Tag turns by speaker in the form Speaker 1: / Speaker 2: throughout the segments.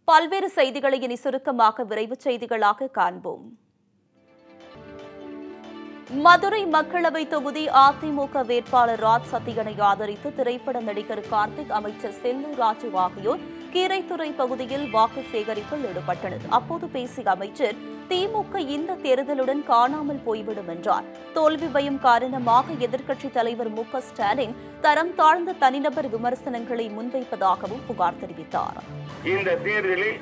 Speaker 1: பல்வேறு செய்திகளை இனி சுருக்கமாக விரைவுச் செய்திகளாக காண்போம். மதுரை மக்களவை தொகுதி அதிமுக வேட்பாளர் ராஜ் சத்தியனை ஆதரித்து திரைப்பட நடிகர் கார்த்திக், அமைச்சர் செல்லூர் ராஜு ஆகியோர் கீரைத்துறை பகுதியில் வாக்கு சேகரிப்பில் ஈடுபட்டனர். அப்போது பேசிய அமைச்சர், திமுக இந்த தேர்தலுடன் காணாமல் போய்விடும் என்றார். தோல்வி பயம் காரணமாக எதிர்க்கட்சித் தலைவர் மு.க.ஸ்டாலின் தரம் தாழ்ந்த தனிநபர் விமர்சனங்களை முன்வைப்பதாகவும் புகார் தெரிவித்தார்.
Speaker 2: இந்த தேர்தலில்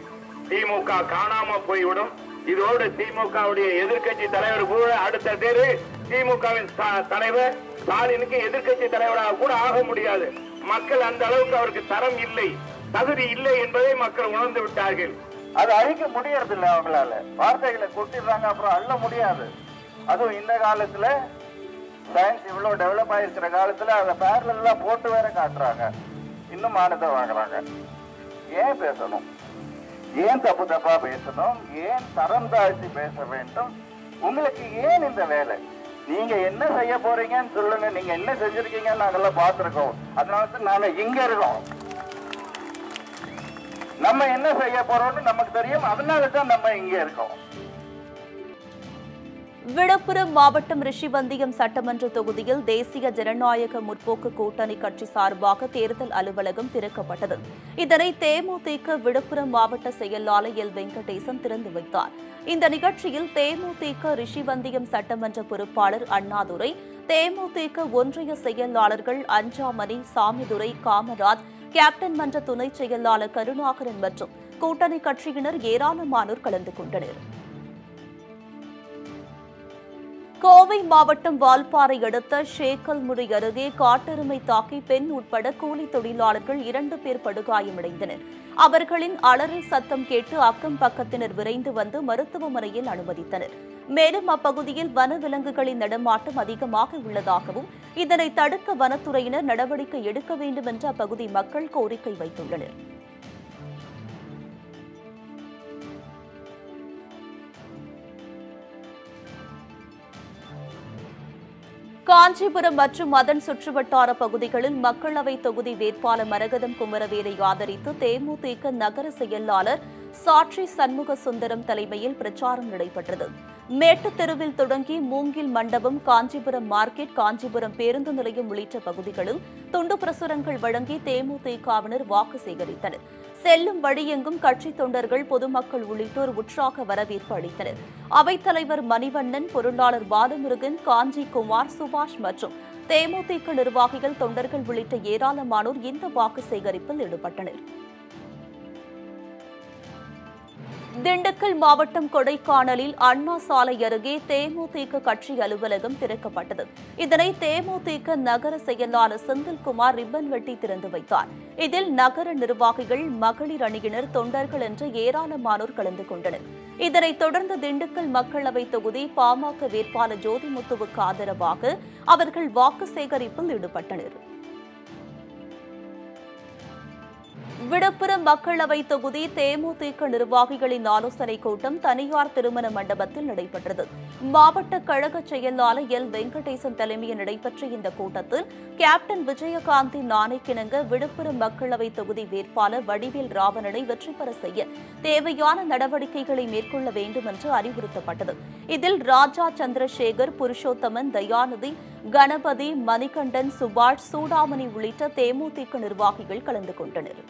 Speaker 2: திமுக காணாமல் போய்விடும். இதோடு திமுகவுடைய எதிர்க்கட்சி தலைவர் கூட அடுத்த தேர்தல் திமுகவின் தலைவர் ஸ்டாலினுக்கு எதிர்க்கட்சி தலைவராக கூட ஆக முடியாது. மக்கள் அந்த அளவுக்கு அவருக்கு தரம் இல்லை, தகுதி இல்லை என்பதை மக்கள் உணர்ந்து விட்டார்கள்.
Speaker 3: அது அழிக்க முடியறதில்லை. அவங்களால வார்த்தைகளை கொட்டிடுறாங்க, அப்புறம் அள்ள முடியாது. அதுவும் இந்த காலத்துல சயின்ஸ் இவ்வளவு டெவலப் ஆயிருக்கிற காலத்துல அதை பேரலா போட்டு வேற காட்டுறாங்க, இன்னும் மானத்தை வாங்குறாங்க. ஏன் பேசணும்? ஏன் தப்பு தப்பா பேசணும்? ஏன் தரம் தாழ்த்தி பேச வேண்டும்? உங்களுக்கு ஏன் இந்த வேலை? நீங்க என்ன செய்ய போறீங்கன்னு சொல்லுங்க. நீங்க என்ன செஞ்சிருக்கீங்கன்னு நாங்கெல்லாம் பார்த்திருக்கோம். அதனால நாங்க இங்க இருக்கோம். நம்ம என்ன செய்ய போறோம்னு நமக்கு தெரியும். அதனாலதான் நம்ம இங்க இருக்கோம்.
Speaker 1: விழுப்புரம் மாவட்டம் ரிஷிவந்தியம் சட்டமன்ற தொகுதியில் தேசிய ஜனநாயக முற்போக்கு கூட்டணி கட்சி சார்பாக தேர்தல் அலுவலகம் திறக்கப்பட்டது. இதனை தேமுதிக விழுப்புரம் மாவட்ட செயலாளர் எல். வெங்கடேசன் திறந்து வைத்தார். இந்த நிகழ்ச்சியில் தேமுதிக ரிஷிவந்தியம் சட்டமன்ற பொறுப்பாளர் அண்ணாதுரை, தேமுதிக ஒன்றிய செயலாளர்கள் அஞ்சாமணி, சாமிதுரை, காமராஜ், கேப்டன் மன்ற துணை செயலாளர் கருணாகரன் மற்றும் கூட்டணி கட்சியினர் ஏராளமானோர் கலந்து கொண்டனர். கோவை மாவட்டம் வால்பாறை அடுத்த ஷேக்கல்முடி அருகே காட்டெருமை தாக்கி பெண் உட்பட கூலி தொழிலாளர்கள் 2 பேர் படுகாயமடைந்தனர். அவர்களின் அலறல் சத்தம் கேட்டு அக்கம் பக்கத்தினர் விரைந்து வந்து மருத்துவமனையில் அனுமதித்தனர். மேலும் அப்பகுதியில் வனவிலங்குகளின் நடமாட்டம் அதிகமாக உள்ளதாகவும் இதனை தடுக்க வனத்துறையினர் நடவடிக்கை எடுக்க வேண்டும் என்று அப்பகுதி மக்கள் கோரிக்கை வைத்துள்ளனர். காஞ்சிபுரம் மற்றும் அதன் சுற்றுவட்டார பகுதிகளில் மக்களவை தொகுதி வேட்பாளர் மரகதம் குமரவேலை ஆதரித்து தேமுதிக நகர செயலாளர் சாட்சி சண்முக சுந்தரம் தலைமையில் பிரச்சாரம் நடைபெற்றது. மேட்டுத் தெருவில் தொடங்கி மூங்கில் மண்டபம், காஞ்சிபுரம் மார்க்கெட், காஞ்சிபுரம் பேருந்து நிலையம் உள்ளிட்ட பகுதிகளில் துண்டு பிரசுரங்கள் வழங்கி தேமுதிகவினர் வாக்கு சேகரித்தனர். செல்லும் வழியெங்கும் கட்சித் தொண்டர்கள், பொதுமக்கள் உள்ளிட்டோர் உற்சாக வரவேற்பு அளித்தனர். அவைத்தலைவர் மணிவண்ணன், பொருளாளர் பாலமுருகன், காஞ்சி குமார், சுபாஷ் மற்றும் தேமுதிக நிர்வாகிகள், தொண்டர்கள் உள்ளிட்ட ஏராளமானோர் இந்த வாக்கு சேகரிப்பில் ஈடுபட்டனர். திண்டுக்கல் மாவட்டம் கொடைக்கானலில் அண்ணா சாலை அருகே தேமுதிக கட்சி அலுவலகம் திறக்கப்பட்டது. இதனை தேமுதிக நகர செயலாளர் செந்தில்குமார் ரிப்பன் வெட்டி திறந்து வைத்தார். இதில் நகர நிர்வாகிகள், மகளிர் அணியினர், தொண்டர்கள் என்று ஏராளமானோர் கலந்து கொண்டனர். இதனைத் தொடர்ந்து திண்டுக்கல் மக்களவை தொகுதி பாமக வேட்பாளர் ஜோதிமுத்துவுக்கு ஆதரவாக அவர்கள் வாக்கு சேகரிப்பில் ஈடுபட்டனர். விழுப்புரம் மக்களவை தொகுதி தேமுதிக நிர்வாகிகளின் ஆலோசனைக் கூட்டம் தனியார் திருமண மண்டபத்தில் நடைபெற்றது. மாவட்ட கழக செயலாளர் எல். வெங்கடேசன் தலைமையில் நடைபெற்ற இந்த கூட்டத்தில் கேப்டன் விஜயகாந்தின் ஆணைக்கிணங்க விழுப்புரம் மக்களவை தொகுதி வேட்பாளர் வடிவேல் ராவணனை வெற்றி பெற செய்ய தேவையான நடவடிக்கைகளை மேற்கொள்ள வேண்டும் என்று அறிவுறுத்தப்பட்டது. இதில் ராஜா சந்திரசேகர், புருஷோத்தமன், தயாநிதி, கணபதி, மணிகண்டன், சுபாஷ், சூடாமணி உள்ளிட்ட தேமுதிக நிர்வாகிகள் கலந்து கொண்டனர்.